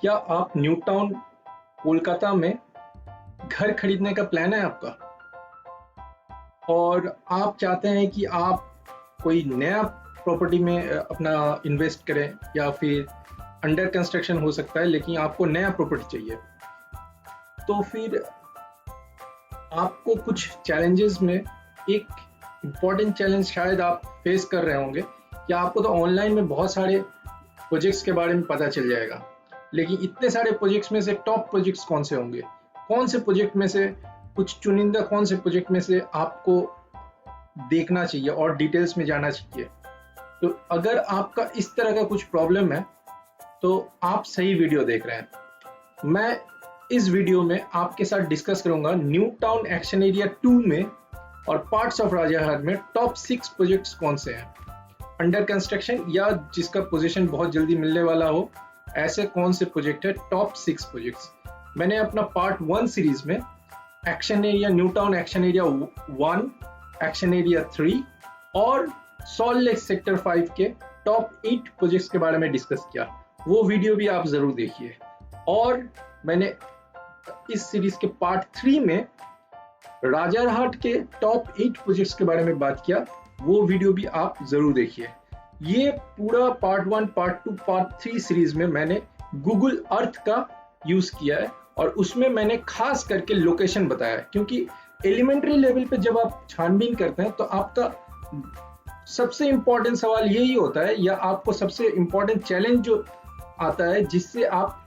क्या आप new town Kolkata में घर खरीदने का प्लान है आपका और आप चाहते हैं कि आप कोई नया प्रॉपर्टी में अपना इन्वेस्ट करें या फिर अंडर कंस्ट्रक्शन हो सकता है लेकिन आपको नया प्रॉपर्टी चाहिए, तो फिर आपको कुछ चैलेंजेस में एक इम्पॉर्टेंट चैलेंज शायद आप फेस कर रहे होंगे कि आपको तो ऑनलाइन में बहुत सारे प्रोजेक्ट्स के बारे में पता चल जाएगा, लेकिन इतने सारे प्रोजेक्ट्स में से टॉप प्रोजेक्ट्स कौन से होंगे, कौन से प्रोजेक्ट में से कुछ चुनिंदा कौन से प्रोजेक्ट में से आपको देखना चाहिए और डिटेल्स में जाना चाहिए। तो अगर आपका इस तरह का कुछ प्रॉब्लम है तो आप सही वीडियो देख रहे हैं। मैं इस वीडियो में आपके साथ डिस्कस करूंगा न्यू टाउन एक्शन एरिया 2 में और पार्ट्स ऑफ राजाहाट में टॉप 6 प्रोजेक्ट्स कौन से हैं अंडर कंस्ट्रक्शन या जिसका पोजीशन बहुत जल्दी मिलने वाला हो, ऐसे कौन से प्रोजेक्ट है टॉप 6 प्रोजेक्ट्स। मैंने अपना पार्ट 1 सीरीज में action area new town action area 1, action area 3 और सॉल्ट लेक सेक्टर 5 के टॉप 8 प्रोजेक्ट्स के बारे में डिस्कस किया। वो वीडियो भी आप जरूर देखिए। और मैंने इस सीरीज के पार्ट 3 में राजारहाट के टॉप 8 प्रोजेक्ट्स के बारे में बात किया, वो वीडियो भी आप जरूर देखिए। ये पूरा पार्ट 1, पार्ट 2, पार्ट 3 सीरीज में मैंने गूगल अर्थ का यूज किया है और उसमें मैंने खास करके लोकेशन बताया है, क्योंकि एलिमेंट्री लेवल पे जब आप छानबीन करते हैं तो आपका सबसे इंपॉर्टेंट सवाल यही होता है या आपको सबसे इंपॉर्टेंट चैलेंज जो आता है जिससे आप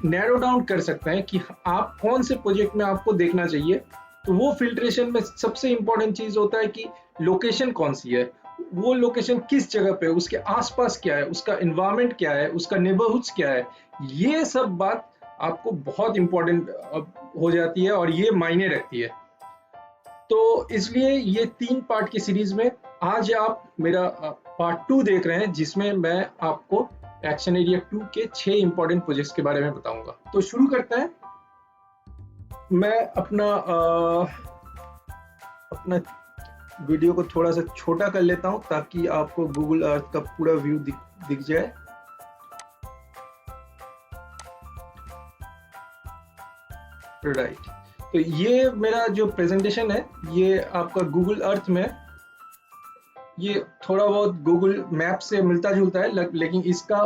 नैरो डाउन कर सकते हैं कि आप कौन से प्रोजेक्ट में आपको देखना चाहिए। तो वो फिल्ट्रेशन में सबसे इंपॉर्टेंट चीज होता है कि लोकेशन कौन सी है, वो लोकेशन किस जगह पे, उसके आसपास क्या है, उसका एनवायरनमेंट क्या है, उसका नेबरहुड्स क्या है। ये सब बात आपको बहुत इंपॉर्टेंट हो जाती है और ये मायने रखती है। तो इसलिए ये 3 पार्ट की सीरीज में आज आप मेरा पार्ट 2 देख रहे हैं, जिसमें मैं आपको एक्शन एरिया 2 के 6 इंपॉर्टेंट प्रोजेक्ट्स के बारे में बताऊंगा। तो शुरू करते हैं। मैं अपना वीडियो को थोड़ा सा छोटा कर लेता हूं ताकि आपको गूगल अर्थ का पूरा व्यू दिख जाए। राइट, तो ये मेरा जो प्रेजेंटेशन है ये आपका गूगल अर्थ में, ये थोड़ा बहुत गूगल मैप से मिलता जुलता है लेकिन इसका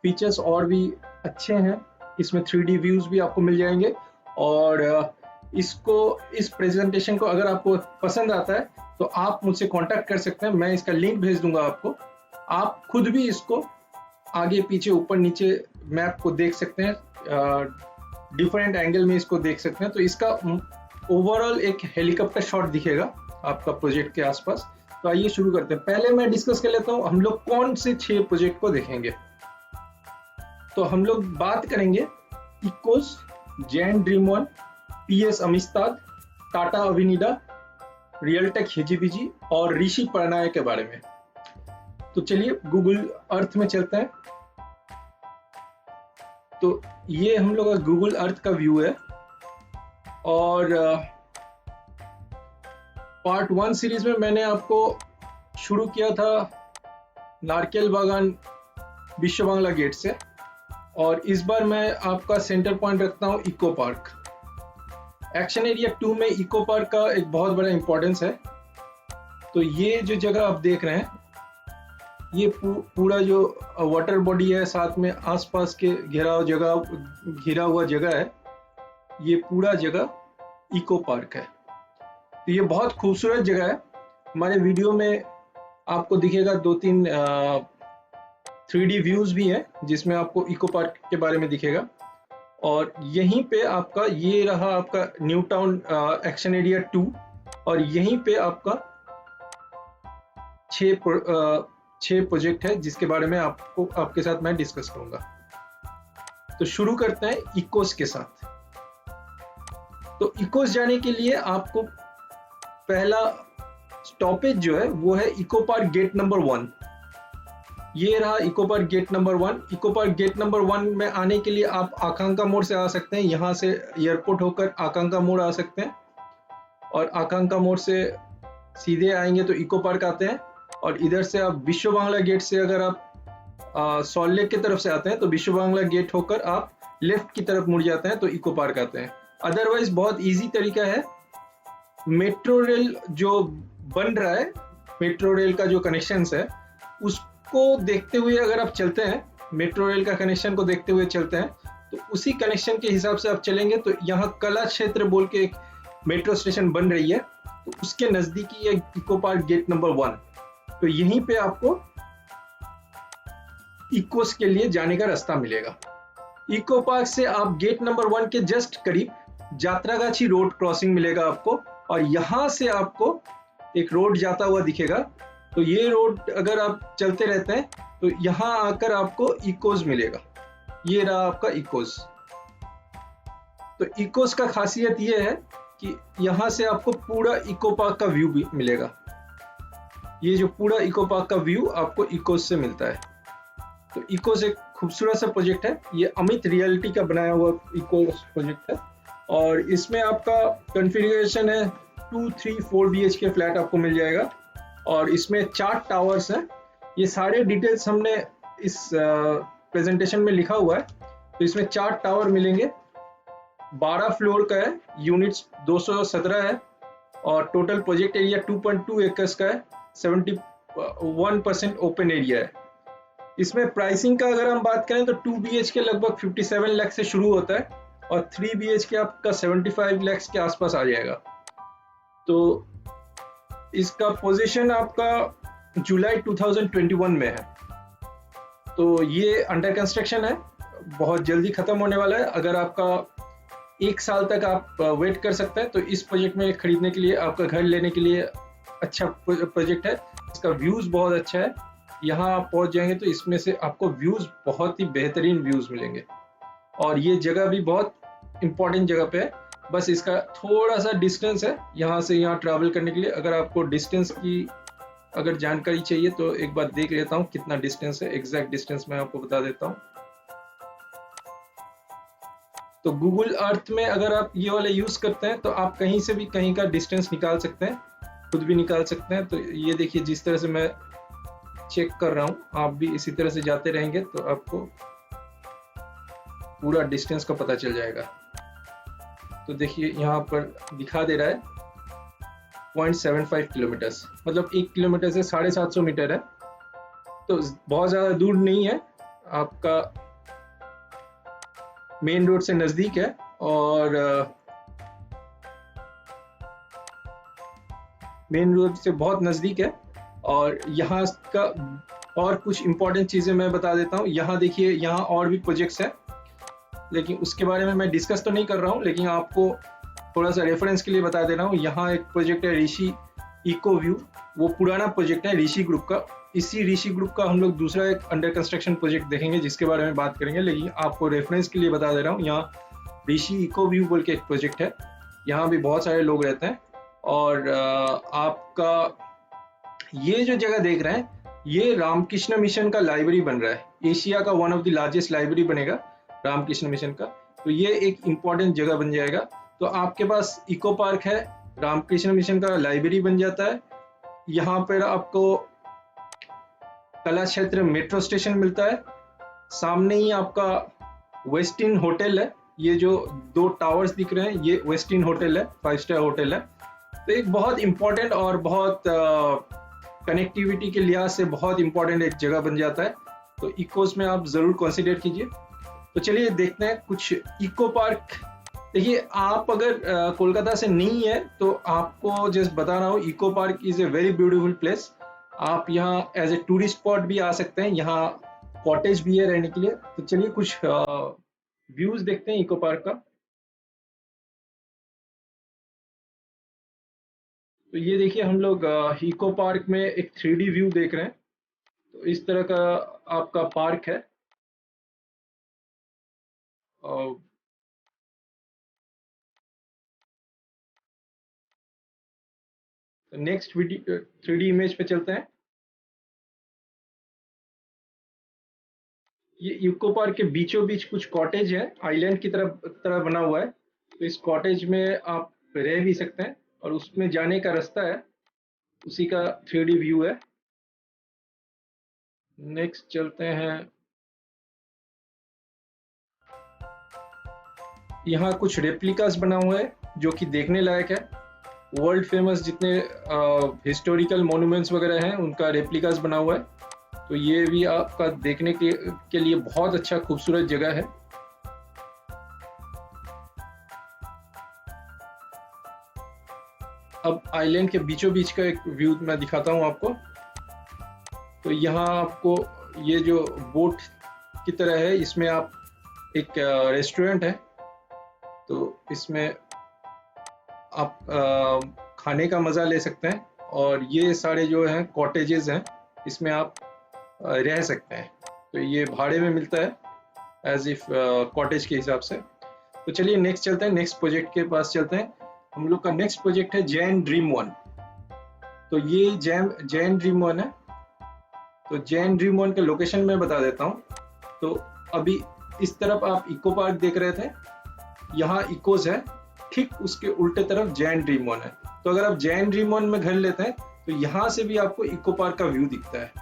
फीचर्स और भी अच्छे हैं। इसमें 3D व्यूज भी आपको मिल जाएंगे और इस प्रेजेंटेशन को अगर आपको पसंद आता है तो आप मुझसे कांटेक्ट कर सकते हैं। मैं इसका लिंक भेज दूंगा आपको, आप खुद भी इसको आगे पीछे ऊपर नीचे मैप को देख सकते हैं, डिफरेंट एंगल में इसको देख सकते हैं। तो इसका ओवरऑल एक हेलीकॉप्टर शॉट दिखेगा आपका प्रोजेक्ट के आसपास। तो आइए शुरू करते हैं। पहले मैं डिस्कस कर लेता हूं हम लोग कौन से 6 प्रोजेक्ट को देखेंगे। तो हम लोग बात करेंगे इकोस, Jain dream one, PS Amistad, Tata Avenida, Realtech हिजीबिजी और ऋषि परनाय के बारे में। तो चलिए गूगल अर्थ में चलते हैं। तो ये हम लोग का गूगल अर्थ का व्यू है और पार्ट 1 सीरीज में मैंने आपको शुरू किया था नारकेल बागान विश्व बांग्ला गेट से और इस बार मैं आपका सेंटर पॉइंट रखता हूं इको पार्क। एक्शन एरिया 2 में इको पार्क का एक बहुत बड़ा इंपॉर्टेंस है। तो ये जो जगह आप देख रहे हैं, ये पूरा जो वाटर बॉडी है, साथ में आसपास के घिरा हुआ जगह है, ये पूरा जगह इको पार्क है। तो ये बहुत खूबसूरत जगह है। हमारे वीडियो में आपको दिखेगा 2-3 3D व्यूज भी है जिसमें आपको इको पार्क के बारे में दिखेगा। और यहीं पे आपका ये रहा आपका न्यू टाउन एक्शन एरिया 2 और यहीं पे आपका 6 प्रोजेक्ट है जिसके बारे में आपके साथ मैं डिस्कस करूंगा। तो शुरू करते हैं इकोस के साथ। तो इकोस जाने के लिए आपको पहला स्टॉपेज जो है वो है इको पार्क गेट नंबर 1। ये रहा eco park gate number 1। Eco park gate number 1 में आने के लिए आप आकांक्षा मोड़ से आ सकते हैं, यहाँ से एयरपोर्ट होकर आकांक्षा मोड़ आ सकते हैं और आकांक्षा मोड़ से सीधे आएंगे तो इको पार्क आते हैं। और इधर से आप विश्व बांग्ला गेट से अगर आप सॉल्ट लेक की तरफ से आते हैं तो विश्व बांग्ला गेट होकर आप लेफ्ट की तरफ मुड़ जाते हैं तो इको पार्क आते हैं। अदरवाइज बहुत इजी तरीका है, मेट्रो रेल जो बन रहा है, मेट्रो रेल का जो कनेक्शन है उसको देखते हुए अगर आप चलते हैं, मेट्रो रेल का कनेक्शन को देखते हुए चलते हैं, तो उसी कनेक्शन के हिसाब से आप चलेंगे तो यहाँ कला क्षेत्र बोल के एक मेट्रो स्टेशन बन रही है, तो उसके नजदीकी है इको पार्क गेट नंबर 1। तो यहीं पे आपको इकोस के लिए जाने का रास्ता मिलेगा। इको पार्क से आप गेट नंबर 1 के जस्ट करीब जात्रागाछी रोड क्रॉसिंग मिलेगा आपको, और यहाँ से आपको एक रोड जाता हुआ दिखेगा। तो ये रोड अगर आप चलते रहते हैं तो यहाँ आकर आपको इकोस मिलेगा। ये रहा आपका इकोस। तो इकोस का खासियत ये है कि यहाँ से आपको पूरा इको पार्क का व्यू भी मिलेगा। ये जो पूरा इको पार्क का व्यू आपको इकोस से मिलता है। तो इकोस एक खूबसूरत सा प्रोजेक्ट है, ये अमित रियलिटी का बनाया हुआ इकोस प्रोजेक्ट है, और इसमें आपका कॉन्फ़िगरेशन है 2, 3, 4 BHK फ्लैट आपको मिल जाएगा, और इसमें 4 टावर्स हैं। ये सारे डिटेल्स हमने इस प्रेजेंटेशन में लिखा हुआ है। तो इसमें 4 टावर मिलेंगे, 12 फ्लोर का है, यूनिट्स 217 है, और टोटल प्रोजेक्ट एरिया 2.2 एकर्स का है, 71% ओपन एरिया है। इसमें प्राइसिंग का अगर हम बात करें तो 2 BHK लगभग 57 लाख से शुरू होता है, और 3 BHK आपका 75 लाख के आसपास आ जाएगा। तो इसका पोजीशन आपका जुलाई 2021 में है। तो ये अंडर कंस्ट्रक्शन है, बहुत जल्दी खत्म होने वाला है। अगर आपका 1 साल तक आप वेट कर सकते हैं तो इस प्रोजेक्ट में खरीदने के लिए, आपका घर लेने के लिए अच्छा प्रोजेक्ट है। इसका व्यूज बहुत अच्छा है, यहाँ आप पहुंच जाएंगे तो इसमें से आपको व्यूज, बहुत ही बेहतरीन व्यूज मिलेंगे, और ये जगह भी बहुत इंपॉर्टेंट जगह पे है। बस इसका थोड़ा सा डिस्टेंस है यहाँ से यहाँ ट्रैवल करने के लिए। अगर आपको डिस्टेंस की अगर जानकारी चाहिए तो एक बार देख लेता हूँ कितना डिस्टेंस है। एग्जैक्ट डिस्टेंस मैं आपको बता देता हूँ। तो गूगल अर्थ में अगर आप ये वाला यूज करते हैं तो आप कहीं से भी कहीं का डिस्टेंस निकाल सकते हैं, खुद भी निकाल सकते हैं। तो ये देखिए, जिस तरह से मैं चेक कर रहा हूँ, आप भी इसी तरह से जाते रहेंगे तो आपको पूरा डिस्टेंस का पता चल जाएगा। तो देखिए यहाँ पर दिखा दे रहा है 0.75 किलोमीटर्स, मतलब 1 किलोमीटर से 750 मीटर है। तो बहुत ज्यादा दूर नहीं है, आपका मेन रोड से नजदीक है, और मेन रोड से बहुत नजदीक है। और यहाँ का और कुछ इंपॉर्टेंट चीजें मैं बता देता हूँ। यहाँ देखिए, यहाँ और भी प्रोजेक्ट्स हैं, लेकिन उसके बारे में मैं डिस्कस तो नहीं कर रहा हूँ, लेकिन आपको थोड़ा सा रेफरेंस के लिए बता दे रहा हूँ। यहाँ एक प्रोजेक्ट है ऋषि इको व्यू, वो पुराना प्रोजेक्ट है ऋषि ग्रुप का। इसी ऋषि ग्रुप का हम लोग दूसरा एक अंडर कंस्ट्रक्शन प्रोजेक्ट देखेंगे जिसके बारे में बात करेंगे, लेकिन आपको रेफरेंस के लिए बता दे रहा हूँ। यहाँ ऋषि इको व्यू बोल के एक प्रोजेक्ट है, यहाँ भी बहुत सारे लोग रहते हैं। और आपका ये जो जगह देख रहे हैं, ये रामकृष्ण मिशन का लाइब्रेरी बन रहा है। एशिया का one of the largest library बनेगा रामकृष्ण मिशन का। तो ये एक इम्पॉर्टेंट जगह बन जाएगा। तो आपके पास इको पार्क है, रामकृष्ण मिशन का लाइब्रेरी बन जाता है, यहाँ पर आपको कला क्षेत्र मेट्रो स्टेशन मिलता है, सामने ही आपका वेस्टिन होटल है। ये जो 2 टावर्स दिख रहे हैं, ये वेस्टिन होटल है, 5 स्टार होटल है। तो एक बहुत इंपॉर्टेंट और बहुत कनेक्टिविटी के लिहाज से बहुत इंपॉर्टेंट एक जगह बन जाता है। तो इकोस में आप जरूर कंसिडर कीजिए। तो चलिए देखते हैं कुछ इको पार्क। देखिए, आप अगर कोलकाता से नहीं है तो आपको जस्ट बता रहा हूँ, eco park is a very beautiful place. आप यहाँ एज ए टूरिस्ट स्पॉट भी आ सकते हैं, यहाँ कॉटेज भी है रहने के लिए। तो चलिए कुछ व्यूज देखते हैं इको पार्क का। तो ये देखिए, हम लोग इको पार्क में एक 3D व्यू देख रहे हैं। तो इस तरह का आपका पार्क है। नेक्स्ट वीडियो 3D इमेज पे चलते हैं। ये इको पार्क के बीचों बीच कुछ कॉटेज है, आइलैंड की तरह बना हुआ है। तो इस कॉटेज में आप रह भी सकते हैं, और उसमें जाने का रास्ता है, उसी का 3D व्यू है। नेक्स्ट चलते हैं, यहाँ कुछ रेप्लिकास बना हुआ है जो कि देखने लायक है। वर्ल्ड फेमस जितने हिस्टोरिकल मॉन्यूमेंट्स वगैरह हैं उनका रेप्लिकास बना हुआ है, तो ये भी आपका देखने के लिए बहुत अच्छा खूबसूरत जगह है। अब आइलैंड के बीचों बीच का एक व्यू मैं दिखाता हूँ आपको। तो यहाँ आपको ये जो बोट की तरह है, इसमें आप एक रेस्टोरेंट है, तो इसमें आप खाने का मज़ा ले सकते हैं, और ये सारे जो हैं कॉटेजेस हैं, इसमें आप रह सकते हैं। तो ये भाड़े में मिलता है एज इफ कॉटेज के हिसाब से। तो चलिए नेक्स्ट चलते हैं, नेक्स्ट प्रोजेक्ट के पास चलते हैं। हम लोग का नेक्स्ट प्रोजेक्ट है जैन ड्रीम वन। तो ये जैन ड्रीम वन है। तो जैन ड्रीम वन का लोकेशन मैं बता देता हूँ। तो अभी इस तरफ आप इको पार्क देख रहे थे, यहाँ इकोज है, ठीक उसके उल्टे तरफ जैन ड्रीम वन है। तो अगर आप जैन ड्रीम वन में घर लेते हैं तो यहाँ से भी आपको इको पार्क का व्यू दिखता है।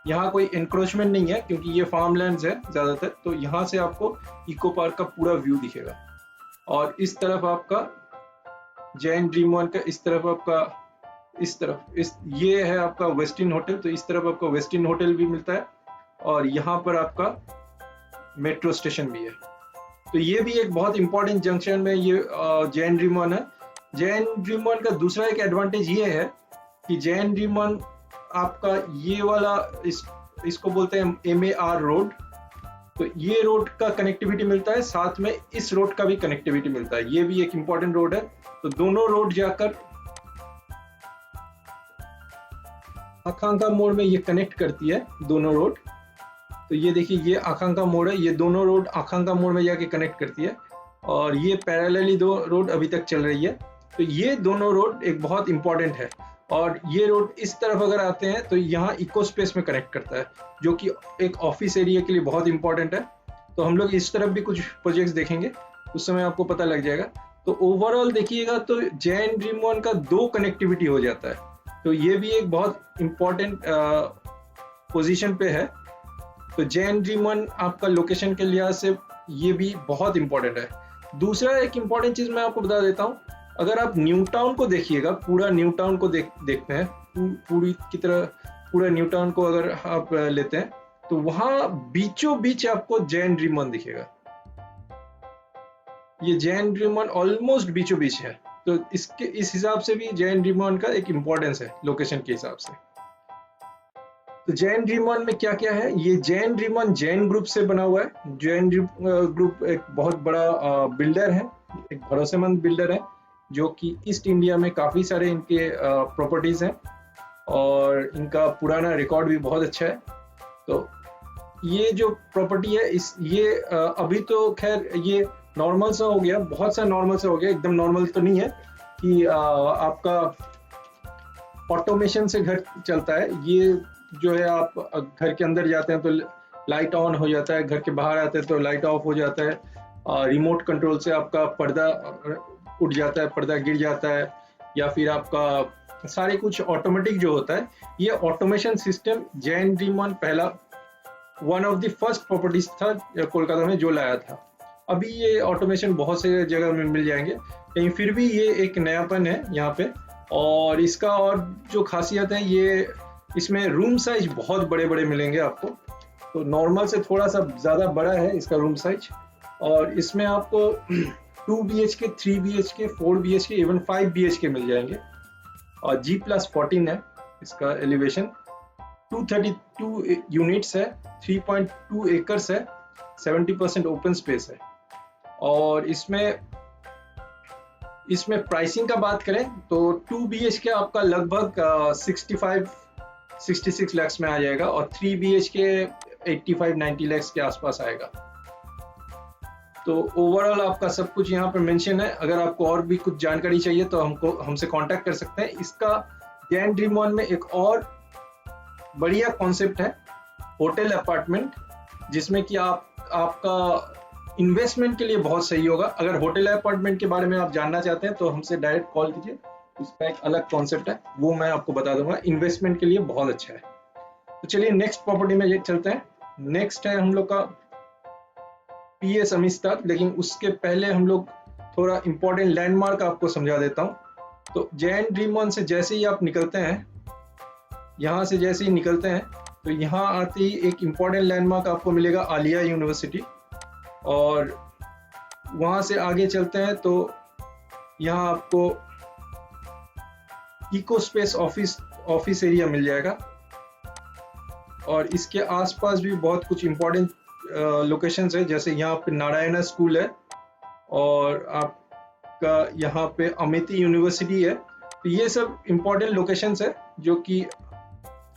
यहाँ कोई एनक्रोचमेंट नहीं है क्योंकि ये फार्मलैंड्स है ज़्यादातर, तो यहाँ से आपको इको पार्क का पूरा व्यू दिखेगा। और इस तरफ आपका जैन ड्रीम वन का, इस तरफ आपका, इस तरफ ये है आपका वेस्टिन होटल। तो इस तरफ आपका वेस्टिन होटल भी मिलता है, और यहाँ पर आपका मेट्रो स्टेशन भी है। तो ये भी एक बहुत इंपॉर्टेंट जंक्शन में ये जैन ड्रीम वन है। जैन ड्रीम वन का दूसरा एक एडवांटेज ये है कि जैन ड्रीम वन आपका ये वाला इसको बोलते हैं MAR रोड। तो ये रोड का कनेक्टिविटी मिलता है, साथ में इस रोड का भी कनेक्टिविटी मिलता है। ये भी एक इंपॉर्टेंट रोड है। तो दोनों रोड जाकर आकांक्षा मोड़ में ये कनेक्ट करती है, दोनों रोड। तो ये देखिए, ये आकांक्षा मोड़ है, ये दोनों रोड आकांक्षा मोड़ में जाके कनेक्ट करती है, और ये पैरेलली दो रोड अभी तक चल रही है। तो ये दोनों रोड एक बहुत इंपॉर्टेंट है। और ये रोड इस तरफ अगर आते हैं तो यहाँ इको स्पेस में कनेक्ट करता है, जो कि एक ऑफिस एरिया के लिए बहुत इंपॉर्टेंट है। तो हम लोग इस तरफ भी कुछ प्रोजेक्ट्स देखेंगे, उस समय आपको पता लग जाएगा। तो ओवरऑल देखिएगा तो जैन ड्रीम वन का 2 कनेक्टिविटी हो जाता है। तो ये भी एक बहुत इंपॉर्टेंट पोजीशन पे है। तो जैन ड्रीम वन आपका लोकेशन के लिहाज से ये भी बहुत इंपॉर्टेंट है। दूसरा एक इंपॉर्टेंट चीज मैं आपको बता देता हूँ, अगर आप न्यू टाउन को देखिएगा, पूरा न्यू टाउन को देखते हैं, पूरी की तरह पूरा न्यू टाउन को अगर आप लेते हैं, तो वहां बीचों बीच आपको जैन ड्रीम वन दिखेगा। ये जैन ड्रीम वन ऑलमोस्ट बीचों बीच है। तो इस हिसाब से भी जैन ड्रीम वन का एक इम्पोर्टेंस है लोकेशन के हिसाब से। तो जैन ड्रीम वन में क्या क्या है, ये Jain dream one Jain group से बना हुआ है। जैन ड्रीम ग्रुप एक बहुत बड़ा बिल्डर है, एक भरोसेमंद बिल्डर है, जो कि ईस्ट इंडिया में काफ़ी सारे इनके प्रॉपर्टीज़ हैं, और इनका पुराना रिकॉर्ड भी बहुत अच्छा है। तो ये जो प्रॉपर्टी है, ये अभी तो खैर ये नॉर्मल सा हो गया, बहुत सा नॉर्मल सा हो गया, एकदम नॉर्मल तो नहीं है कि आपका ऑटोमेशन से घर चलता है। ये जो है, आप घर के अंदर जाते हैं तो लाइट ऑन हो जाता है, घर के बाहर आते हैं तो लाइट ऑफ हो जाता है, रिमोट कंट्रोल से आपका पर्दा उठ जाता है, पर्दा गिर जाता है, या फिर आपका सारे कुछ ऑटोमेटिक जो होता है। ये automation system Jain dream one पहला one of the first properties था कोलकाता में जो लाया था। अभी ये ऑटोमेशन बहुत से जगह में मिल जाएंगे, लेकिन फिर भी ये एक नयापन है यहाँ पे। और इसका और जो खासियत है, ये इसमें रूम साइज बहुत बड़े बड़े मिलेंगे आपको। तो नॉर्मल से थोड़ा सा ज़्यादा बड़ा है इसका रूम साइज, और इसमें आपको 2 BHK, 3 BHK, 4 BHK, even 5 BHK मिल जाएंगे। और G+14 है इसका एलिवेशन, 232 यूनिट्स है, 3.2 एकर्स है, 70% ओपन स्पेस है। और इसमें प्राइसिंग का बात करें तो 2 BHK आपका लगभग 65-66 लाख में आ जाएगा, और 3 BHK 85-90 लाख के आसपास आएगा। तो ओवरऑल आपका सब कुछ यहाँ पर मेंशन है। अगर आपको और भी कुछ जानकारी चाहिए तो हमसे कांटेक्ट कर सकते हैं। इसका जैन ड्रीम वन में एक और बढ़िया कॉन्सेप्ट है, होटल अपार्टमेंट, जिसमें कि आपका इन्वेस्टमेंट के लिए बहुत सही होगा। अगर होटल अपार्टमेंट के बारे में आप जानना चाहते हैं तो हमसे डायरेक्ट कॉल कीजिए, उसका एक अलग कॉन्सेप्ट है, वो मैं आपको बता दूंगा। इन्वेस्टमेंट के लिए बहुत अच्छा है। तो चलिए नेक्स्ट प्रॉपर्टी में ये चलते हैं। नेक्स्ट है हम लोग का PS अमिस्ताद, लेकिन उसके पहले हम लोग थोड़ा इंपॉर्टेंट लैंडमार्क आपको समझा देता हूँ। तो जैन ड्रीम वन से जैसे ही आप निकलते हैं, यहाँ से जैसे ही निकलते हैं, तो यहाँ आते ही एक इम्पॉर्टेंट लैंडमार्क आपको मिलेगा आलिया यूनिवर्सिटी, और वहाँ से आगे चलते हैं तो यहाँ आपको इकोस्पेस ऑफिस एरिया मिल जाएगा, और इसके आसपास भी बहुत कुछ इम्पोर्टेंट लोकेशंस है, जैसे यहाँ पे नारायणा स्कूल है, और आपका यहाँ पे अमिती यूनिवर्सिटी है। तो ये सब इम्पोर्टेंट लोकेशंस है जो कि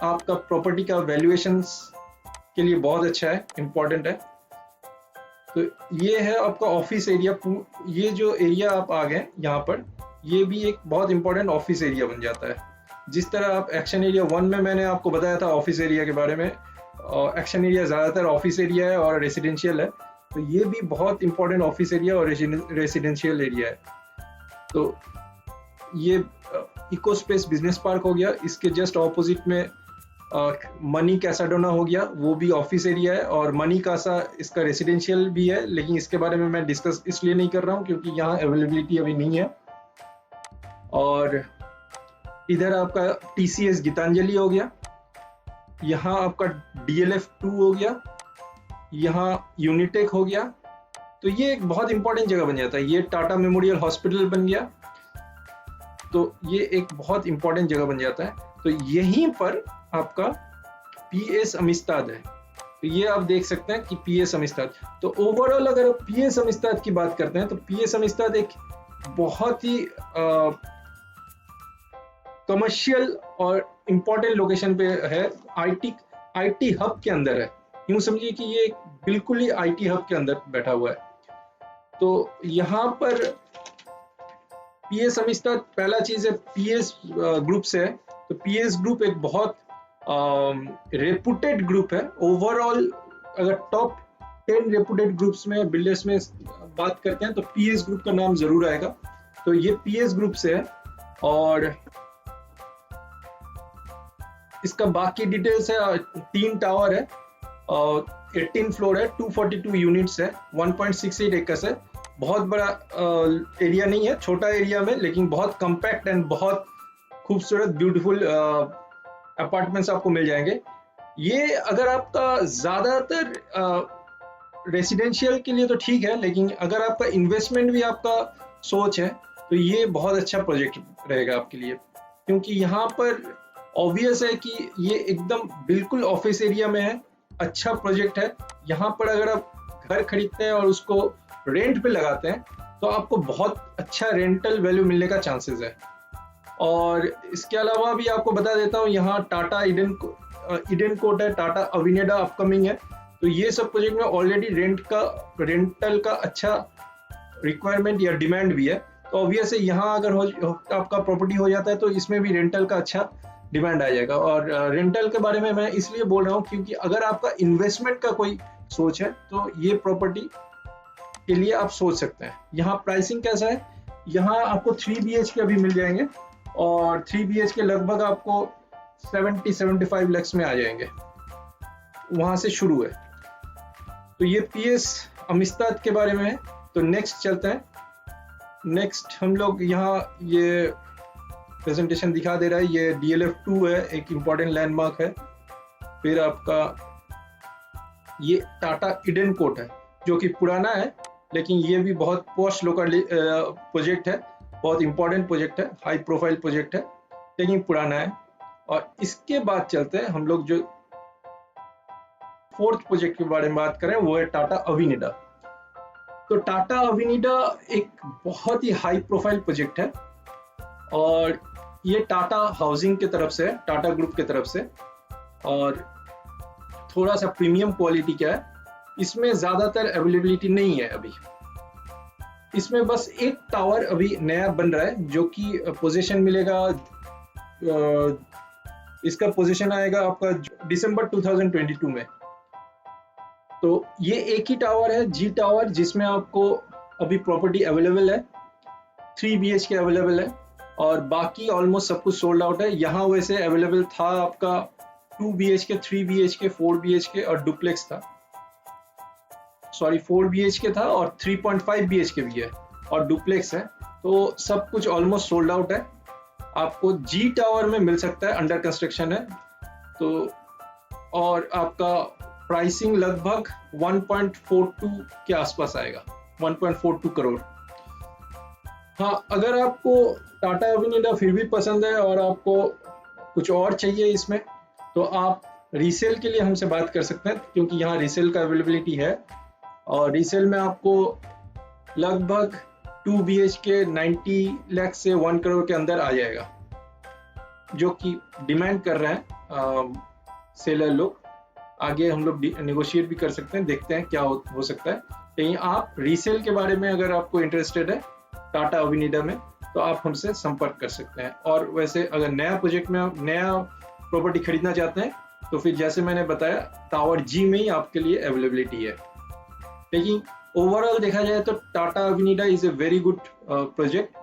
आपका प्रॉपर्टी का वैल्यूएशंस के लिए बहुत अच्छा है, इम्पोर्टेंट है। तो ये है आपका ऑफिस एरिया। ये जो एरिया आप आ गए यहाँ पर, ये भी एक बहुत इंपॉर्टेंट ऑफिस एरिया बन जाता है। जिस तरह आप एक्शन एरिया 1 में मैंने आपको बताया था ऑफिस एरिया के बारे में, एक्शन एरिया ज़्यादातर ऑफिस एरिया है और रेसिडेंशियल है, तो ये भी बहुत इंपॉर्टेंट ऑफिस एरिया और रेसिडेंशियल एरिया है। तो ये इकोस्पेस बिजनेस पार्क हो गया, इसके जस्ट ऑपोजिट में मनी कैसाडोना हो गया, वो भी ऑफिस एरिया है, और मनी कासा इसका रेसिडेंशियल भी है, लेकिन इसके बारे में मैं डिस्कस इसलिए नहीं कर रहा हूँ क्योंकि यहाँ अवेलेबिलिटी अभी नहीं है। और इधर आपका TCS गीतांजलि हो गया, यहाँ आपका DLF 2 हो गया, यहाँ यूनिटेक हो गया। तो ये एक बहुत इंपॉर्टेंट जगह बन जाता है। ये टाटा मेमोरियल हॉस्पिटल बन गया, तो ये एक बहुत इंपॉर्टेंट जगह बन जाता है। तो यहीं पर आपका PS अमिस्ताद है। तो ये आप देख सकते हैं कि PS अमिस्ताद। तो ओवरऑल अगर आप PS अमिस्ताद की बात करते हैं तो PS अमिस्ताद एक बहुत ही कमर्शियल और इम्पोर्टेंट लोकेशन पे है, IT हब के अंदर है। यूं समझिए कि ये बिल्कुल ही IT हब के अंदर बैठा हुआ है। तो यहाँ पर PS अमिस्ताद, पहला चीज है PS ग्रुप से है। तो PS ग्रुप एक बहुत रेपुटेड ग्रुप है। ओवरऑल अगर टॉप 10 रेपुटेड ग्रुप्स में बिल्डर्स में बात करते हैं तो PS ग्रुप का नाम जरूर आएगा। तो ये PS ग्रुप से है, और इसका बाकी डिटेल्स है। 3 टावर है और 18 फ्लोर है, 242 यूनिट्स है, 1.68 एकर्स है। बहुत बड़ा एरिया नहीं है, छोटा एरिया में, लेकिन बहुत कम्पैक्ट एंड बहुत खूबसूरत ब्यूटीफुल अपार्टमेंट्स आपको मिल जाएंगे। ये अगर आपका ज्यादातर रेसिडेंशियल के लिए तो ठीक है, लेकिन अगर आपका इन्वेस्टमेंट भी आपका सोच है तो ये बहुत अच्छा प्रोजेक्ट रहेगा आपके लिए, क्योंकि यहाँ पर ऑब्वियस है कि ये एकदम बिल्कुल ऑफिस एरिया में है, अच्छा प्रोजेक्ट है। यहाँ पर अगर आप घर खरीदते हैं और उसको रेंट पे लगाते हैं तो आपको बहुत अच्छा रेंटल वैल्यू मिलने का चांसेस है। और इसके अलावा भी आपको बता देता हूँ, यहाँ टाटा ईडन कोर्ट है, टाटा अविनेडा अपकमिंग है। तो ये सब प्रोजेक्ट में ऑलरेडी रेंटल का अच्छा रिक्वायरमेंट या डिमांड भी है। तो ऑब्वियस है यहाँ अगर आपका प्रॉपर्टी हो जाता है तो इसमें भी रेंटल का अच्छा डिमांड आ जाएगा। और रेंटल के बारे में मैं इसलिए बोल रहा हूँ क्योंकि अगर आपका इन्वेस्टमेंट का कोई सोच है तो ये प्रॉपर्टी के लिए आप सोच सकते हैं। यहाँ प्राइसिंग कैसा है, यहाँ आपको 3 BHK अभी मिल जाएंगे, और 3 BHK लगभग आपको 70-75 लाख में आ जाएंगे, वहां से शुरू है। तो ये PS अमिस्ताद के बारे में है। तो नेक्स्ट चलते हैं। नेक्स्ट हम लोग यहाँ ये प्रेजेंटेशन दिखा दे रहा है, ये DLF 2 है, एक इम्पॉर्टेंट लैंडमार्क है। फिर आपका ये टाटा ईडन कोर्ट है जो कि पुराना है, लेकिन ये भी बहुत पोस्ट लोकल प्रोजेक्ट है, बहुत इंपॉर्टेंट प्रोजेक्ट है, हाई प्रोफाइल प्रोजेक्ट है, लेकिन पुराना है। और इसके बाद चलते हैं हम लोग जो 4th प्रोजेक्ट के बारे में बात करें, वो है टाटा अविनेडा। तो टाटा अविनेडा एक बहुत ही हाई प्रोफाइल प्रोजेक्ट है, और ये टाटा हाउसिंग की तरफ से है, टाटा ग्रुप की तरफ से, और थोड़ा सा प्रीमियम क्वालिटी का है। इसमें ज्यादातर अवेलेबिलिटी नहीं है अभी। इसमें बस एक टावर अभी नया बन रहा है जो कि पोजीशन मिलेगा, इसका पोजीशन आएगा आपका दिसंबर 2022 में। तो ये एक ही टावर है, G टावर, जिसमें आपको अभी प्रॉपर्टी अवेलेबल है, 3 BHK अवेलेबल है, और बाकी ऑलमोस्ट सब कुछ सोल्ड आउट है। यहाँ वैसे अवेलेबल था आपका 2 BHK, 3 BHK, 4 BHK और डुप्लेक्स था, सॉरी 4 BHK था और 3.5 BHK भी है और डुप्लेक्स है। तो सब कुछ ऑलमोस्ट सोल्ड आउट है। आपको जी टावर में मिल सकता है, अंडर कंस्ट्रक्शन है। तो और आपका प्राइसिंग लगभग 1.42 के आसपास आएगा, 1.42 करोड़। हाँ, अगर आपको टाटा अविनिडा फिर भी पसंद है और आपको कुछ और चाहिए इसमें, तो आप रीसेल के लिए हमसे बात कर सकते हैं, क्योंकि यहाँ रीसेल का अवेलेबिलिटी है। और रीसेल में आपको लगभग 2 BHK 90 लाख से 1 करोड़ के अंदर आ जाएगा, जो कि डिमांड कर रहे हैं सेलर लोग। आगे हम लोग नेगोशिएट भी कर सकते हैं, देखते हैं क्या हो सकता है। लेकिन आप रीसेल के बारे में अगर आपको इंटरेस्टेड है टाटा अविनिडा में, तो आप हमसे संपर्क कर सकते हैं। और वैसे अगर नया प्रोजेक्ट में नया प्रॉपर्टी खरीदना चाहते हैं, तो फिर जैसे मैंने बताया टावर जी में ही आपके लिए अवेलेबिलिटी है। लेकिन ओवरऑल देखा जाए तो Tata Avenida is a very good project.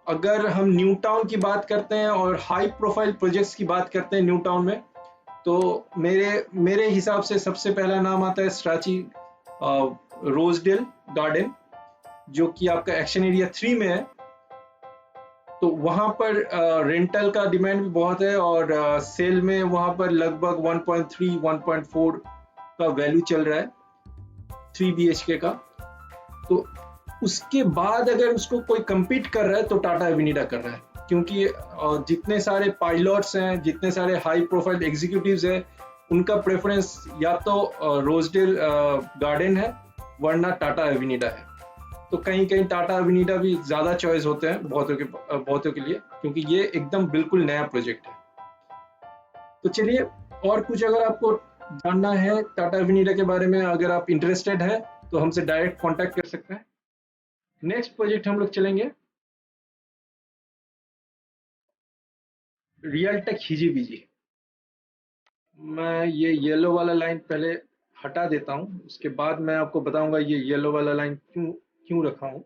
अगर हम न्यू टाउन की बात करते हैं और हाई प्रोफाइल प्रोजेक्ट्स की बात करते हैं न्यू टाउन में, तो मेरे हिसाब से सबसे पहला नाम आता है स्ट्राची रोजडेल गार्डन, जो कि आपका एक्शन एरिया 3 में है। तो वहां पर रेंटल का डिमांड भी बहुत है और सेल में वहां पर लगभग 1.3 1.4 का वैल्यू चल रहा है 3 BHK का। तो उसके बाद अगर उसको कोई कम्पीट कर रहा है तो टाटा अविनिडा कर रहा है, क्योंकि जितने सारे पायलट्स हैं, जितने सारे हाई प्रोफाइल एग्जीक्यूटिव्स हैं, उनका प्रेफरेंस या तो रोजडेल गार्डन है वरना टाटा अविनिडा है। तो कहीं कहीं टाटा अविनिडा भी ज्यादा चॉइस होते हैं बहुतों के लिए, क्योंकि ये एकदम बिल्कुल नया प्रोजेक्ट है। तो चलिए, और कुछ अगर आपको जानना है टाटा अविनिडा के बारे में, अगर आप इंटरेस्टेड है तो हमसे डायरेक्ट कांटेक्ट कर सकते हैं। नेक्स्ट प्रोजेक्ट हम लोग चलेंगे रियलटेक हिजीबीजी। मैं ये येलो वाला लाइन पहले हटा देता हूँ, उसके बाद मैं आपको बताऊंगा ये येलो वाला लाइन क्यों रखा हूँ,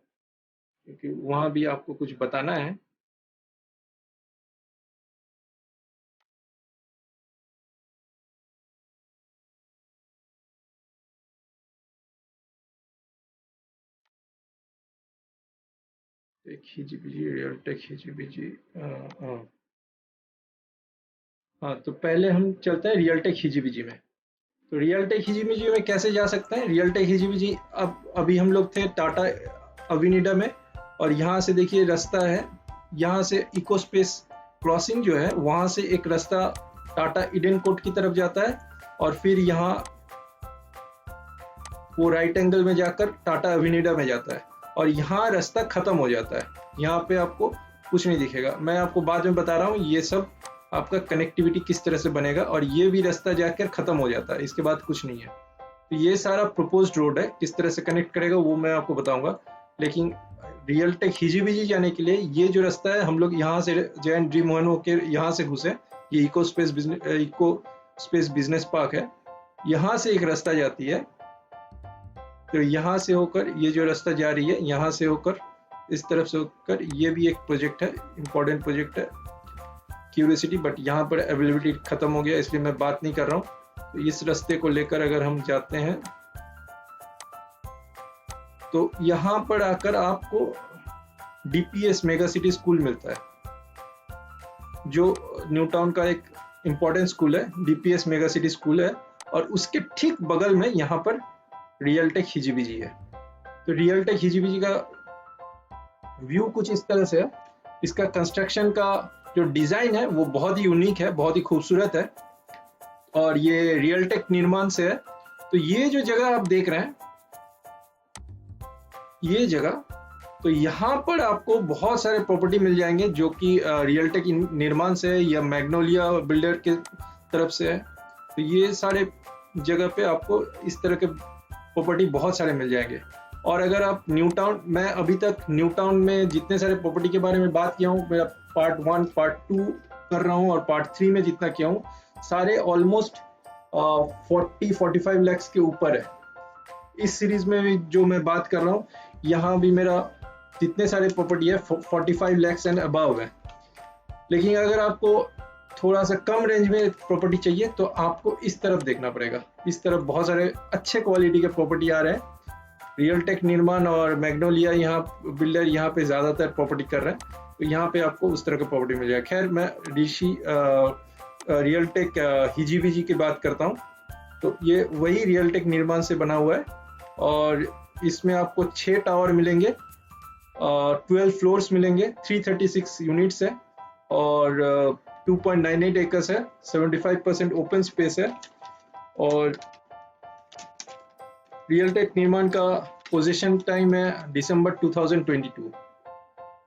क्योंकि वहां भी आपको कुछ बताना है। एक हिजीबीजी, रियलटेक हिजीबीजी। हाँ, तो पहले हम चलते हैं रियलटेक हिजीबीजी में। तो रियलटेक हिजीबीजी में कैसे जा सकते हैं? रियलटेक हिजीबीजी अभी हम लोग थे टाटा अविनिडा में, और यहाँ से देखिए रास्ता है, यहाँ से इको स्पेस क्रॉसिंग जो है वहाँ से एक रास्ता टाटा ईडन कोर्ट की तरफ जाता है, और फिर यहाँ वो राइट एंगल में जाकर टाटा अविनिडा में जाता है, और यहाँ रास्ता खत्म हो जाता है। यहाँ पे आपको कुछ नहीं दिखेगा, मैं आपको बाद में बता रहा हूँ ये सब आपका कनेक्टिविटी किस तरह से बनेगा। और ये भी रास्ता जाकर खत्म हो जाता है, इसके बाद कुछ नहीं है। तो ये सारा प्रपोज्ड रोड है, किस तरह से कनेक्ट करेगा वो मैं आपको बताऊंगा। लेकिन रियलटेक हिजीबीजी जाने के लिए ये जो रास्ता है, हम लोग यहाँ से जैन ड्रीम वन होकर यहाँ से घुसे, ये इको स्पेस बिजनेस पार्क है, यहाँ से एक रास्ता जाती है। तो यहाँ से होकर ये जो रास्ता जा रही है, यहाँ से होकर इस तरफ से होकर, ये भी एक प्रोजेक्ट है, इंपॉर्टेंट प्रोजेक्ट है क्यूरियोसिटी, बट यहाँ पर अवेलेबिलिटी खत्म हो गया इसलिए मैं बात नहीं कर रहा हूँ। तो इस रास्ते को लेकर अगर हम जाते हैं तो यहाँ पर आकर आपको DPS मेगा सिटी स्कूल मिलता है, जो न्यू टाउन का एक इंपॉर्टेंट स्कूल है, DPS मेगा सिटी स्कूल है। और उसके ठीक बगल में यहाँ पर रियलटेक हिजीबीजी है। तो रियलटेक हिजीबीजी का व्यू कुछ इस तरह से है। इसका कंस्ट्रक्शन का जो डिजाइन है वो बहुत ही यूनिक है, बहुत ही खूबसूरत है, और ये रियलटेक निर्माण से है। तो ये जो जगह आप देख रहे हैं, ये जगह, तो यहाँ पर आपको बहुत सारे प्रॉपर्टी मिल जाएंगे जो कि रियलटेक निर्माण से है या मैग्नोलिया बिल्डर के तरफ से है। तो ये सारे जगह पे आपको इस तरह के प्रॉपर्टी बहुत सारे मिल जाएंगे। और अगर आप न्यू टाउन, मैं अभी तक न्यू टाउन में जितने सारे प्रॉपर्टी के बारे में बात किया हूँ, मैं पार्ट 1 पार्ट 2 कर रहा हूँ, और पार्ट 3 में जितना किया हूँ, सारे ऑलमोस्ट 40-45 लाख के ऊपर है। इस सीरीज में भी जो मैं बात कर रहा हूँ, यहाँ भी मेरा जितने सारे प्रॉपर्टी है 45 लाख एंड अबव है। लेकिन अगर आपको थोड़ा सा कम रेंज में प्रॉपर्टी चाहिए तो आपको इस तरफ देखना पड़ेगा। इस तरफ बहुत सारे अच्छे क्वालिटी के प्रॉपर्टी आ रहे हैं। रियलटेक निर्माण और मैग्नोलिया यहाँ बिल्डर यहाँ पे ज़्यादातर प्रॉपर्टी कर रहे हैं, तो यहाँ पे आपको उस तरह का प्रॉपर्टी मिल जाएगा। खैर मैं रियलटेक हिजीबीजी की बात करता हूँ, तो ये वही रियलटेक निर्माण से बना हुआ है और इसमें आपको 6 टावर मिलेंगे, 12 फ्लोर्स मिलेंगे, 336 यूनिट्स है और 2.98 एकर्स है, 75% ओपन स्पेस है। और रियलटेक निर्माण का पोजीशन टाइम है दिसंबर 2022।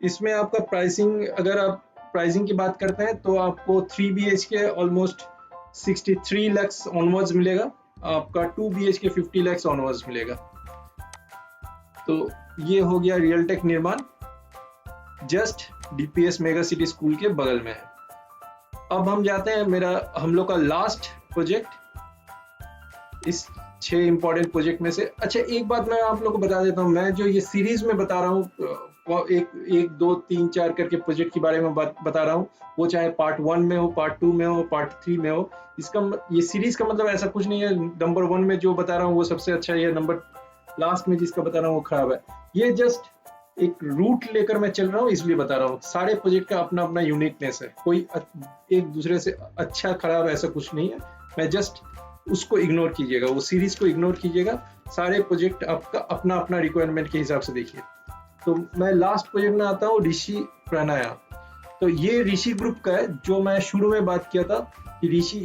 इसमें आपका प्राइसिंग, अगर आप प्राइसिंग की बात करते हैं तो आपको 3 BHK ऑलमोस्ट 63 lakhs ऑनवर्ड्स मिलेगा, आपका 2 BHK 50 lakhs ऑनवर्ड्स मिलेगा। तो ये हो गया रियलटेक निर्माण, just DPS mega city school के बगल में है। अब हम जाते हैं हम लोग का लास्ट प्रोजेक्ट, इस 6 इंपॉर्टेंट प्रोजेक्ट में से। अच्छा एक बात मैं आप लोगों को बता देता हूँ, मैं जो ये सीरीज में बता रहा हूँ, एक 2 3 4 करके प्रोजेक्ट के बारे में बता रहा हूँ, वो चाहे पार्ट 1 में हो, पार्ट 2 में हो, पार्ट 3 में हो, इसका ये सीरीज का मतलब ऐसा कुछ नहीं है नंबर 1 में जो बता रहा हूँ वो सबसे अच्छा है, नंबर लास्ट में जिसका बता रहा हूँ वो खराब है। ये जस्ट एक रूट लेकर मैं चल रहा हूँ इसलिए बता रहा हूँ। सारे प्रोजेक्ट का अपना अपना यूनिकनेस है, कोई एक दूसरे से अच्छा खराब ऐसा कुछ नहीं है। मैं जस्ट उसको इग्नोर कीजिएगा, वो सीरीज को इग्नोर कीजिएगा, सारे प्रोजेक्ट आपका अपना अपना रिक्वायरमेंट के हिसाब से देखिए। तो मैं लास्ट प्रोजेक्ट में आता हूँ, ऋषि प्राणायाम। तो ये ऋषि ग्रुप का है, जो मैं शुरू में बात किया था कि ऋषि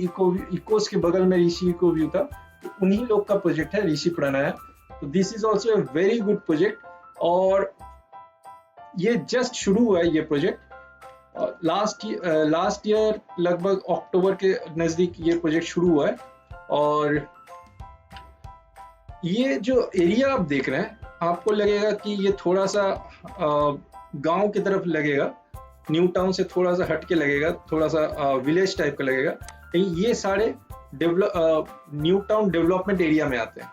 इकोस के बगल में ऋषि इको व्यू था, तो उन्हीं लोग का प्रोजेक्ट है ऋषि प्राणायाम। तो this is also a very good project और ये जस्ट शुरू हुआ है ये प्रोजेक्ट। लास्ट ईयर लगभग अक्टूबर के नजदीक ये प्रोजेक्ट शुरू हुआ है। और ये जो एरिया आप देख रहे हैं, आपको लगेगा कि ये थोड़ा सा गांव की तरफ लगेगा, न्यू टाउन से थोड़ा सा हट के लगेगा, थोड़ा सा विलेज टाइप का लगेगा, लेकिन ये सारे न्यू टाउन डेवलपमेंट एरिया में आते हैं।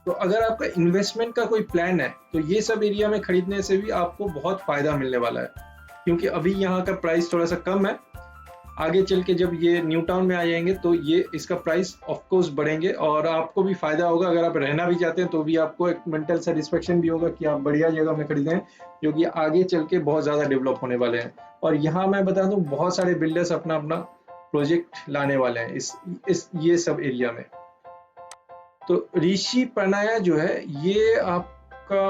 तो अगर आपका इन्वेस्टमेंट का कोई प्लान है तो ये सब एरिया में खरीदने से भी आपको बहुत फायदा मिलने वाला है, क्योंकि अभी यहाँ का प्राइस थोड़ा सा कम है। आगे चल के जब ये न्यू टाउन में आ जाएंगे तो ये इसका प्राइस ऑफ कोर्स बढ़ेंगे और आपको भी फायदा होगा। अगर आप रहना भी चाहते हैं तो भी आपको एक मेंटल सेटिस्फेक्शन भी होगा कि आप बढ़िया जगह में खरीदें, जो कि आगे चल के बहुत ज्यादा डेवलप होने वाले हैं। और यहाँ मैं बता दूं, बहुत सारे बिल्डर्स अपना अपना प्रोजेक्ट लाने वाले हैं ये सब एरिया में। तो ऋषि प्राणायाम जो है ये आपका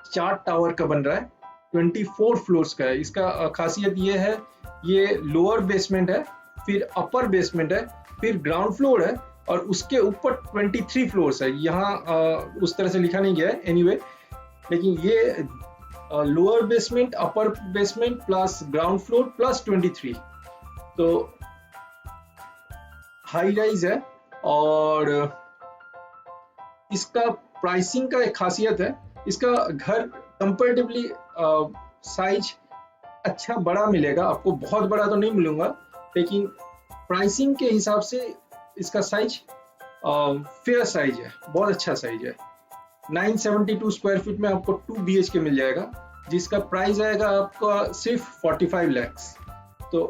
4 टावर का बन रहा है, 24 फ्लोर्स का है। इसका खासियत ये है, ये लोअर बेसमेंट है, फिर अपर बेसमेंट है, फिर ग्राउंड फ्लोर है और उसके ऊपर 23 फ्लोर्स है। यहाँ उस तरह से लिखा नहीं गया है एनीवे, लेकिन ये lower basement, upper basement plus ground floor plus 23, तो हाई राइज है। और इसका प्राइसिंग का एक खासियत है, इसका घर कंपैरेटिवली साइज अच्छा बड़ा मिलेगा आपको, बहुत बड़ा तो नहीं मिलूंगा, लेकिन प्राइसिंग के हिसाब से इसका साइज फेयर साइज है, बहुत अच्छा साइज है। 972 स्क्वायर फीट में आपको 2 BHK मिल जाएगा, जिसका प्राइस आएगा आपका सिर्फ 45 lakhs। तो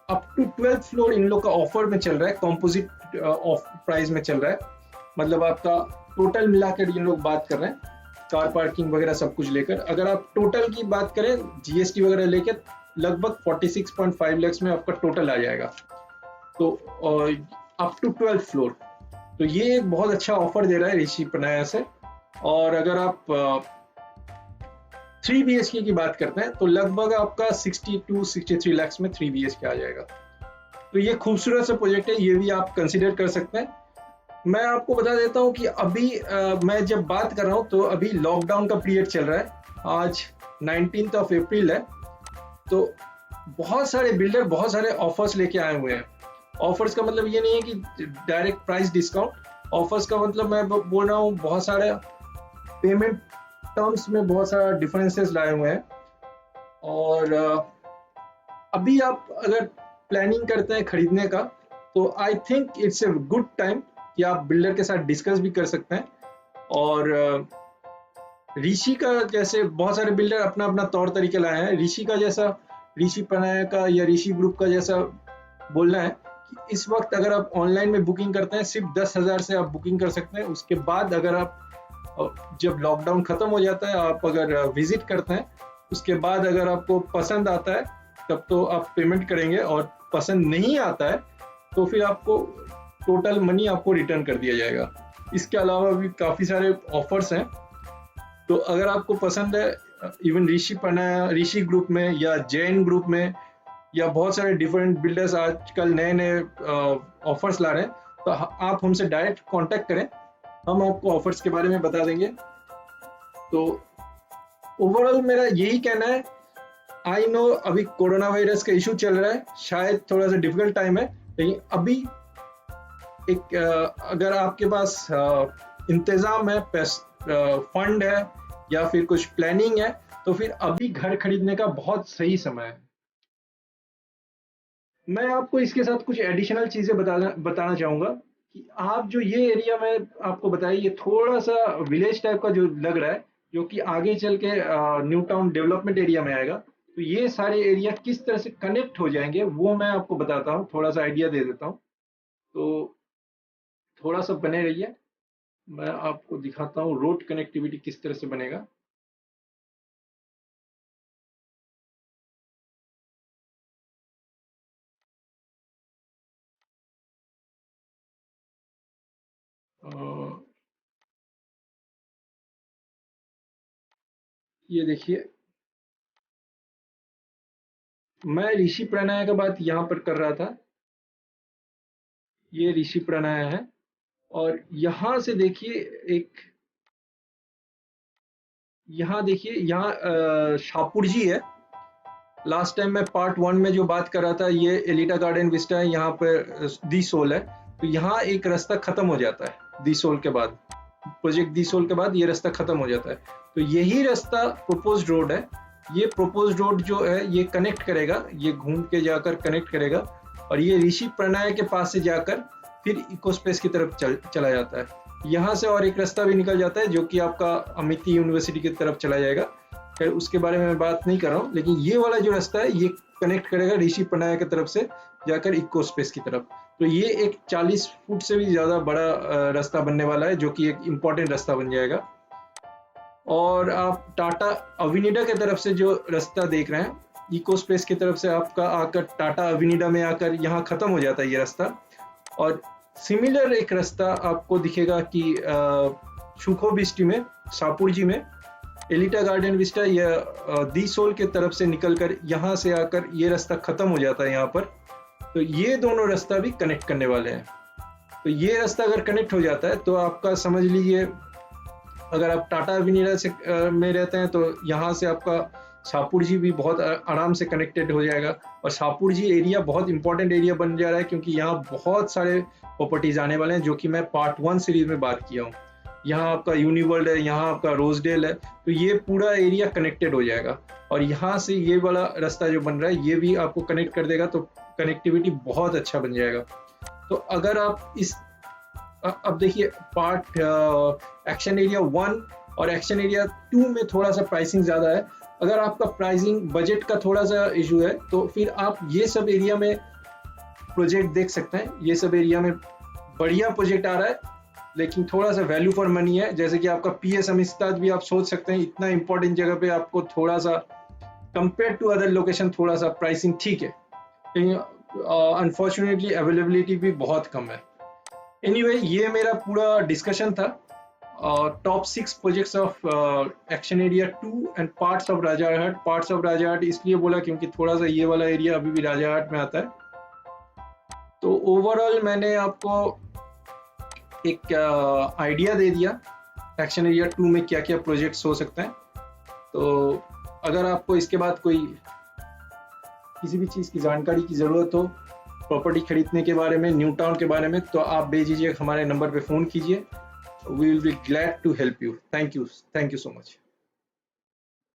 अप टू 12th फ्लोर इन लोग का ऑफर में चल रहा है, कॉम्पोजिट ऑफ प्राइस में चल रहा है। मतलब आपका टोटल मिलाकर इन लोग बात कर रहे हैं, कार पार्किंग वगैरह सब कुछ लेकर, अगर आप टोटल की बात करें GST वगैरह लेकर, लगभग 46.5 lakhs में आपका टोटल आ जाएगा। तो अप टू 12th फ्लोर, तो ये एक बहुत अच्छा ऑफर दे रहा है ऋषि प्राणायाम से। और अगर आप 3 BHK की बात करते हैं तो लगभग आपका 62-63 lakhs में 3 BHK आ जाएगा। तो ये खूबसूरत सा प्रोजेक्ट है, ये भी आप कंसिडर कर सकते हैं। मैं आपको बता देता हूँ कि अभी मैं जब बात कर रहा हूँ तो अभी लॉकडाउन का पीरियड चल रहा है, आज 19th of April है। तो बहुत सारे बिल्डर बहुत सारे ऑफर्स लेके आए हुए हैं। ऑफर्स का मतलब ये नहीं है कि डायरेक्ट प्राइस डिस्काउंट, ऑफर्स का मतलब मैं बोल रहा हूँ बहुत सारे पेमेंट टर्म्स में बहुत सारा डिफरेंसेस लाए हुए हैं। और अभी आप अगर प्लानिंग करते हैं खरीदने का तो I think it's a good time कि आप बिल्डर के साथ डिस्कस भी कर सकते हैं। और ऋषि का जैसे बहुत सारे बिल्डर अपना अपना तौर तरीके लाए हैं, ऋषि का जैसा ऋषि प्रणय का या ऋषि ग्रुप का जैसा बोलना है कि इस वक्त अगर आप ऑनलाइन में बुकिंग करते हैं सिर्फ 10,000 से आप बुकिंग कर सकते हैं। उसके बाद अगर आप जब लॉकडाउन खत्म हो जाता है आप अगर विजिट करते हैं, उसके बाद अगर आपको पसंद आता है तब तो आप पेमेंट करेंगे, और पसंद नहीं आता है तो फिर आपको टोटल मनी आपको रिटर्न कर दिया जाएगा। इसके अलावा भी काफ़ी सारे ऑफर्स हैं। तो अगर आपको पसंद है इवन ऋषि प्रणय, ऋषि ग्रुप में या जैन ग्रुप में या बहुत सारे डिफरेंट बिल्डर्स आजकल नए नए ऑफर्स ला रहे हैं, तो आप हमसे डायरेक्ट कांटेक्ट करें, हम आपको ऑफर्स के बारे में बता देंगे। तो ओवरऑल मेरा यही कहना है, आई नो अभी कोरोना वायरस का इशू चल रहा है, शायद थोड़ा सा डिफिकल्ट टाइम है, लेकिन अभी एक अगर आपके पास इंतजाम है, फंड है या फिर कुछ प्लानिंग है, तो फिर अभी घर खरीदने का बहुत सही समय है। मैं आपको इसके साथ कुछ एडिशनल चीजें बताना चाहूंगा कि आप जो ये एरिया में आपको बताया, ये थोड़ा सा विलेज टाइप का जो लग रहा है, जो कि आगे चल के न्यू टाउन डेवलपमेंट एरिया में आएगा। तो ये सारे एरिया किस तरह से कनेक्ट हो जाएंगे वो मैं आपको बताता हूँ, थोड़ा सा आइडिया दे देता हूँ। तो थोड़ा सा बने रहिए, मैं आपको दिखाता हूँ रोड कनेक्टिविटी किस तरह से बनेगा। ये देखिए, मैं ऋषि प्रणय का बात यहाँ पर कर रहा था, ये ऋषि प्रणय है, और यहाँ से देखिए एक, यहाँ देखिए यहाँ शाहपुरजी है। लास्ट टाइम मैं पार्ट 1 में जो बात कर रहा था, ये एलिटा गार्डन विस्टा है, यहाँ पे दी सोल है। तो यहाँ एक रास्ता खत्म हो जाता है दी सोल के बाद, प्रोजेक्ट दी सोल के बाद ये रास्ता खत्म हो जाता है। तो यही रास्ता प्रोपोज्ड रोड है। ये प्रोपोज्ड रोड जो है ये कनेक्ट करेगा, ये घूम के जाकर कनेक्ट करेगा, और ये ऋषि प्रणय के पास से जाकर फिर इकोस्पेस की तरफ चला जाता है। यहाँ से और एक रास्ता भी निकल जाता है जो कि आपका अमिटी यूनिवर्सिटी की तरफ चला जाएगा। खैर उसके बारे में मैं बात नहीं कर रहा हूँ, लेकिन ये वाला जो रास्ता है ये कनेक्ट करेगा ऋषि प्रणय की तरफ से जाकर इकोस्पेस की तरफ। तो ये एक 40 फुट से भी ज्यादा बड़ा रास्ता बनने वाला है, जो कि एक इम्पोर्टेंट रास्ता बन जाएगा। और आप टाटा अविनिडा की तरफ से जो रास्ता देख रहे हैं, इकोस्पेस की तरफ से आपका आकर टाटा अविनिडा में आकर यहाँ खत्म हो जाता है ये रास्ता। और सिमिलर एक रास्ता आपको दिखेगा कि सुखो बिस्टी में, शाहपुरजी में, एलिटा गार्डन विस्टा या दी सोल के तरफ से निकलकर यहाँ से आकर ये रास्ता खत्म हो जाता है यहाँ पर। तो ये दोनों रास्ता भी कनेक्ट करने वाले हैं। तो ये रास्ता अगर कनेक्ट हो जाता है तो आपका समझ लीजिए, अगर आप टाटा अविनिडा से में रहते हैं तो यहाँ से आपका शाहपुरजी भी बहुत आराम से कनेक्टेड हो जाएगा। और शाहपुरजी एरिया बहुत इंपॉर्टेंट एरिया बन जा रहा है, क्योंकि यहाँ बहुत सारे प्रॉपर्टीज आने वाले हैं, जो कि मैं पार्ट 1 सीरीज में बात किया हूँ। यहाँ आपका यूनिवर्ल्ड है, यहाँ आपका रोजडेल है, तो ये पूरा एरिया कनेक्टेड हो जाएगा। और यहाँ से ये वाला रास्ता जो बन रहा है ये भी आपको कनेक्ट कर देगा, तो कनेक्टिविटी बहुत अच्छा बन जाएगा। तो अगर आप इस, अब देखिए पार्ट एक्शन एरिया 1 और एक्शन एरिया 2 में थोड़ा सा प्राइसिंग ज़्यादा है। अगर आपका प्राइसिंग बजट का थोड़ा सा इशू है तो फिर आप ये सब एरिया में प्रोजेक्ट देख सकते हैं। ये सब एरिया में बढ़िया प्रोजेक्ट आ रहा है, लेकिन थोड़ा सा वैल्यू फॉर मनी है। जैसे कि आपका PS अमिस्ताद भी आप सोच सकते हैं, इतना इंपॉर्टेंट जगह पे आपको थोड़ा सा कंपेयर टू अदर लोकेशन थोड़ा सा प्राइसिंग ठीक है, लेकिन अनफॉर्चुनेटली अवेलेबिलिटी भी बहुत कम है। एनीवे, ये मेरा पूरा डिस्कशन था top 6 projects of action area 2 and parts of Rajarhat. Parts of Rajarhat इसलिए बोला क्योंकि थोड़ा सा ये वाला एरिया अभी भी राजारहाट में आता है। तो ओवरऑल मैंने आपको एक आइडिया दे दिया एक्शन एरिया 2 में क्या क्या प्रोजेक्ट्स हो सकते हैं। तो अगर आपको इसके बाद कोई किसी भी चीज़ की जानकारी की ज़रूरत हो, प्रॉपर्टी खरीदने के बारे में, न्यू टाउन के बारे में, तो आप बेझिझक हमारे नंबर पे फ़ोन कीजिए। We will be glad to help you. Thank you so much.